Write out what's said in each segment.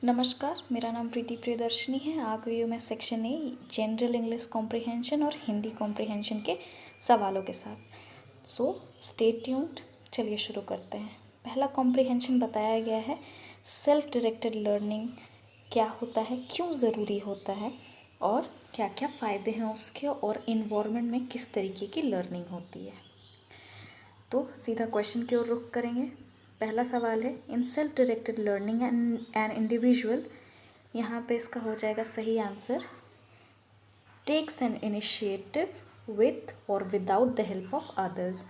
नमस्कार, मेरा नाम प्रीति प्रियदर्शनी है। आ गई हूँ मैं section a general English comprehension और हिंदी कॉम्प्रिहेंशन के सवालों के साथ। So stay tuned. चलिए शुरू करते हैं। पहला कॉम्प्रिहेंशन बताया गया है सेल्फ डायरेक्टेड लर्निंग क्या होता है, क्यों ज़रूरी होता है और क्या क्या फ़ायदे हैं उसके, और इन्वायरमेंट में किस तरीके की लर्निंग होती है। तो सीधा क्वेश्चन की ओर रुख करेंगे। पहला सवाल है in self directed learning an individual, यहाँ पे इसका हो जाएगा सही answer takes an initiative with और without the help of others.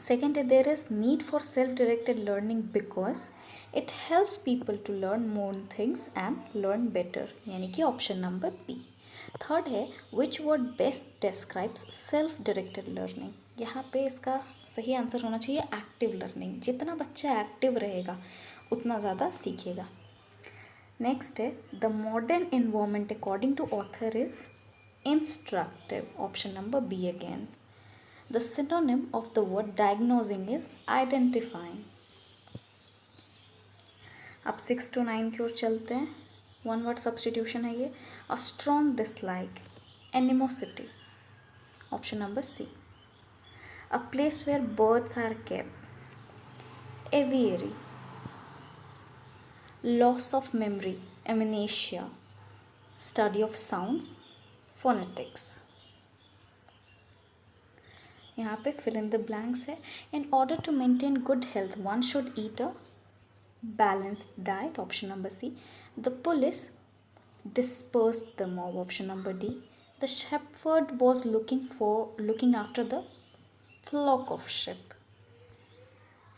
Second है there is need for self directed learning because it helps people to learn more things and learn better, यानी कि ऑप्शन नंबर बी। थर्ड है which word best describes self directed learning, यहाँ पे इसका सही answer होना चाहिए एक्टिव लर्निंग। जितना बच्चा एक्टिव रहेगा उतना ज़्यादा सीखेगा। नेक्स्ट है the modern environment according to author is instructive, option number B again. The synonym of the word diagnosing is identifying. अब 6 to 9 की ओर चलते हैं। वन वर्ड सब्सटीट्यूशन है ये। A strong dislike, animosity, option number C. A place where birds are kept, aviary. Loss of memory, amnesia. Study of sounds, phonetics. यहाँ पे fill in the blanks है। In order to maintain good health, one should eat a balanced diet, option number C. The police dispersed the mob, option number D. The shepherd was looking after the flock of sheep.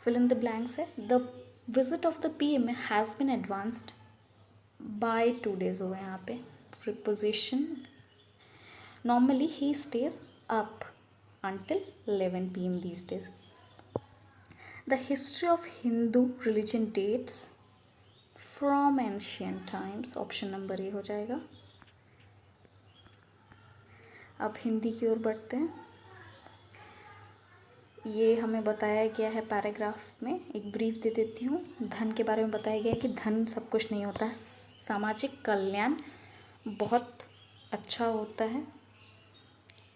Fill in the blanks है। The visit of the PM has been advanced by 2 days हो गए यहाँ पे। Preposition normally he stays up until 11 PM these days. The history of Hindu religion dates from ancient times, option number A हो जाएगा। अब हिंदी की ओर बढ़ते हैं। ये हमें बताया गया है पैराग्राफ में, एक ब्रीफ दे देती हूँ। धन के बारे में बताया गया है कि धन सब कुछ नहीं होता है, सामाजिक कल्याण बहुत अच्छा होता है,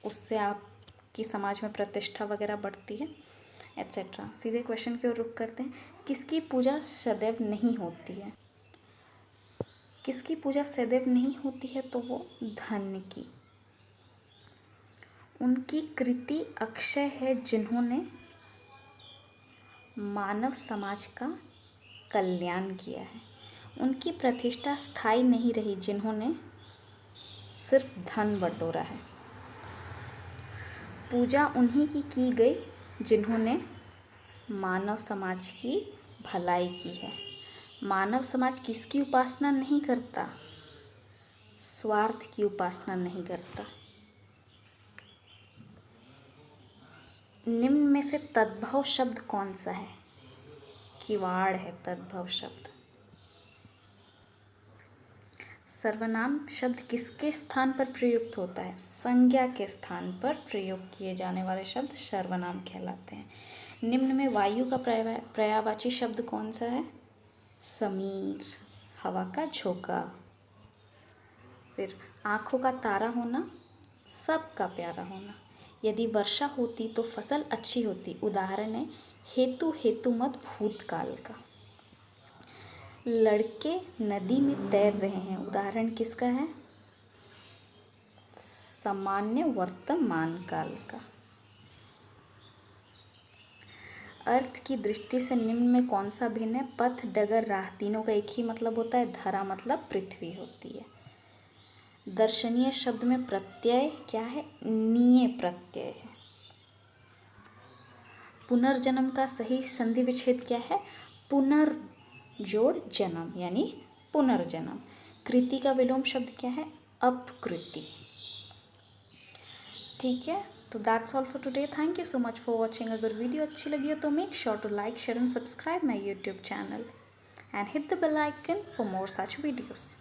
उससे आपकी समाज में प्रतिष्ठा वगैरह बढ़ती है एट्सेट्रा। सीधे क्वेश्चन की ओर रुख करते हैं। किसकी पूजा सदैव नहीं होती है? किसकी पूजा सदैव नहीं होती है? तो वो धन की। उनकी कृति अक्षय है जिन्होंने मानव समाज का कल्याण किया है। उनकी प्रतिष्ठा स्थायी नहीं रही जिन्होंने सिर्फ धन बटोरा है। पूजा उन्हीं की गई जिन्होंने मानव समाज की भलाई की है। मानव समाज किसकी उपासना नहीं करता? स्वार्थ की उपासना नहीं करता। निम्न में से तद्भव शब्द कौन सा है? किवाड़ है तद्भव शब्द। सर्वनाम शब्द किसके स्थान पर प्रयुक्त होता है? संज्ञा के स्थान पर प्रयोग किए जाने वाले शब्द सर्वनाम कहलाते हैं। निम्न में वायु का पर्यायवाची शब्द कौन सा है? समीर, हवा का झोंका। फिर आँखों का तारा होना, सबका प्यारा होना। यदि वर्षा होती तो फसल अच्छी होती, उदाहरण है हेतु मत भूतकाल का। लड़के नदी में तैर रहे हैं, उदाहरण किसका है? सामान्य वर्तमान काल का। अर्थ की दृष्टि से निम्न में कौन सा भिन्न है? पथ, डगर, राह, तीनों का एक ही मतलब होता है। धरा मतलब पृथ्वी होती है। दर्शनीय शब्द में प्रत्यय क्या है? नीय प्रत्यय है। पुनर्जन्म का सही संधि विच्छेद क्या है? पुनर्जोड़ जन्म, यानी पुनर्जन्म। कृति का विलोम शब्द क्या है? अपकृति। ठीक है, तो that's all for today. Thank you so much for watching. अगर वीडियो अच्छी लगी हो तो make sure to like, share and subscribe my YouTube channel and hit the bell icon for more such videos.